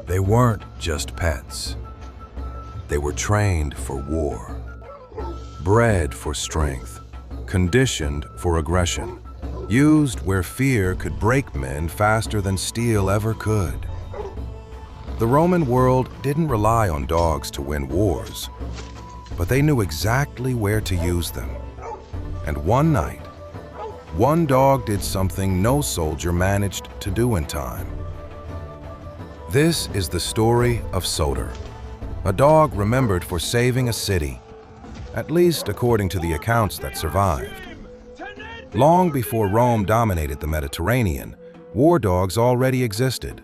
They weren't just pets. They were trained for war, bred for strength, conditioned for aggression, used where fear could break men faster than steel ever could. The Roman world didn't rely on dogs to win wars, but they knew exactly where to use them. And one night, one dog did something no soldier managed to do in time. This is the story of Soter, a dog remembered for saving a city, at least according to the accounts that survived. Long before Rome dominated the Mediterranean, war dogs already existed.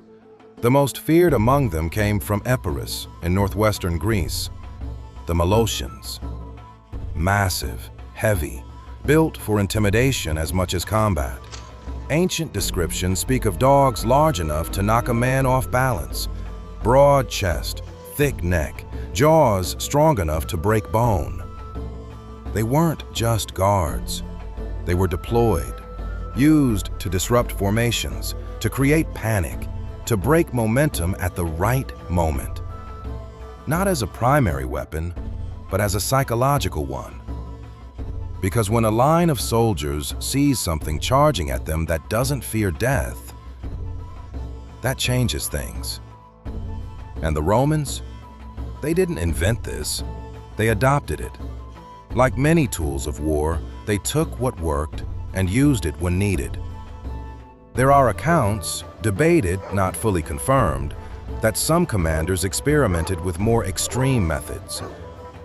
The most feared among them came from Epirus in northwestern Greece, the Molossians. Massive, heavy, built for intimidation as much as combat. Ancient descriptions speak of dogs large enough to knock a man off balance. Broad chest, thick neck, jaws strong enough to break bone. They weren't just guards. They were deployed, used to disrupt formations, to create panic, to break momentum at the right moment. Not as a primary weapon, but as a psychological one. Because when a line of soldiers sees something charging at them that doesn't fear death, that changes things. And the Romans? They didn't invent this. They adopted it. Like many tools of war, they took what worked and used it when needed. There are accounts, debated, not fully confirmed, that some commanders experimented with more extreme methods.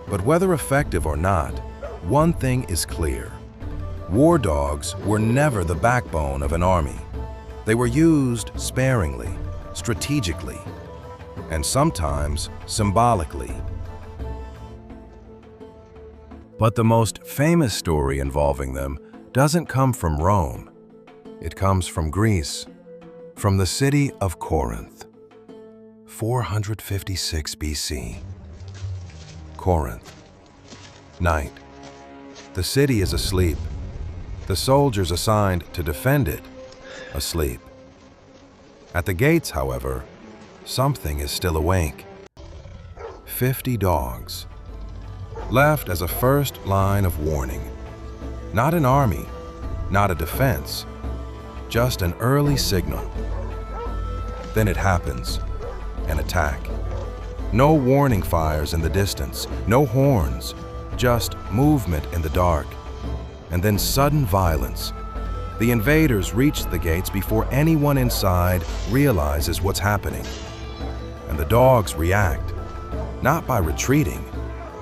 But whether effective or not, one thing is clear. War dogs were never the backbone of an army. They were used sparingly, strategically, and sometimes symbolically. But the most famous story involving them doesn't come from Rome. It comes from Greece, from the city of Corinth. 456 BC. Corinth. Night. The city is asleep. The soldiers assigned to defend it, asleep. At the gates, however, something is still awake. 50 dogs. Left as a first line of warning. Not an army, not a defense, just an early signal. Then it happens, an attack. No warning fires in the distance, no horns, just movement in the dark. And then sudden violence. The invaders reach the gates before anyone inside realizes what's happening. And the dogs react, not by retreating,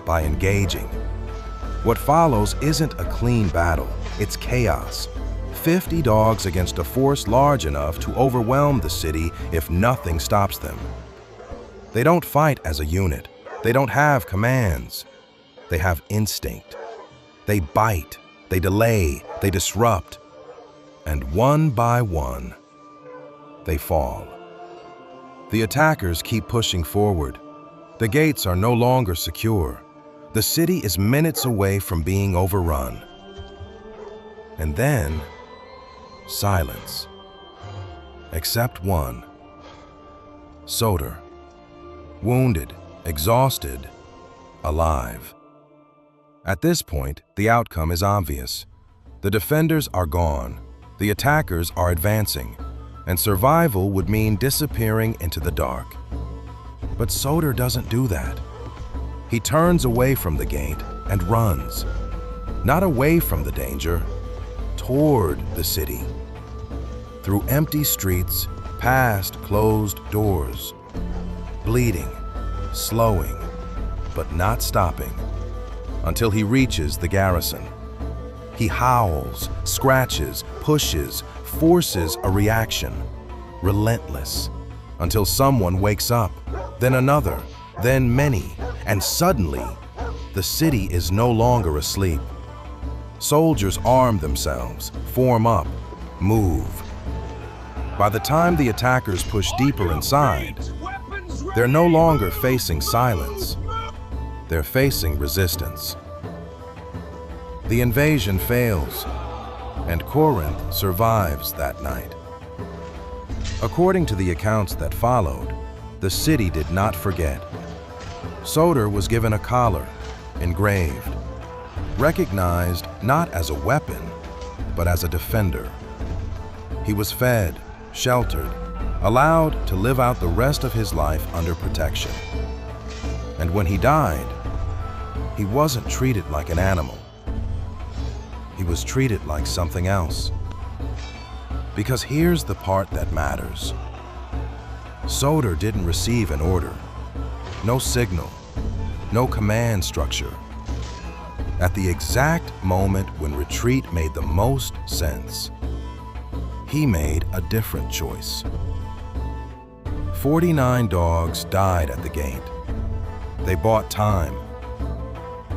by engaging. What follows isn't a clean battle, it's chaos. 50 dogs against a force large enough to overwhelm the city if nothing stops them. They don't fight as a unit. They don't have commands. They have instinct. They bite, they delay, they disrupt. And one by one, they fall. The attackers keep pushing forward. The gates are no longer secure. The city is minutes away from being overrun. And then, silence. Except one. Soter. Wounded, exhausted, alive. At this point, the outcome is obvious. The defenders are gone, the attackers are advancing, and survival would mean disappearing into the dark. But Soter doesn't do that. He turns away from the gate and runs. Not away from the danger, toward the city. Through empty streets, past closed doors. Bleeding, slowing, but not stopping, until he reaches the garrison. He howls, scratches, pushes, forces a reaction, relentless, until someone wakes up, then another, then many, and suddenly, the city is no longer asleep. Soldiers arm themselves, form up, move. By the time the attackers push deeper inside, they're no longer facing silence. They're facing resistance. The invasion fails, and Corinth survives that night. According to the accounts that followed, the city did not forget. Soter was given a collar, engraved, recognized not as a weapon, but as a defender. He was fed, sheltered, allowed to live out the rest of his life under protection. And when he died, he wasn't treated like an animal. He was treated like something else. Because here's the part that matters. Soter didn't receive an order, no signal, no command structure. At the exact moment when retreat made the most sense, he made a different choice. 49 dogs died at the gate. They bought time.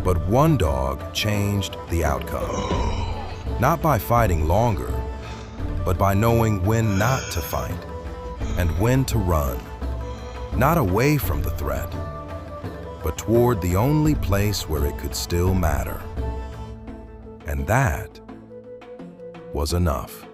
But one dog changed the outcome. Not by fighting longer, but by knowing when not to fight and when to run. Not away from the threat, but toward the only place where it could still matter. And that was enough.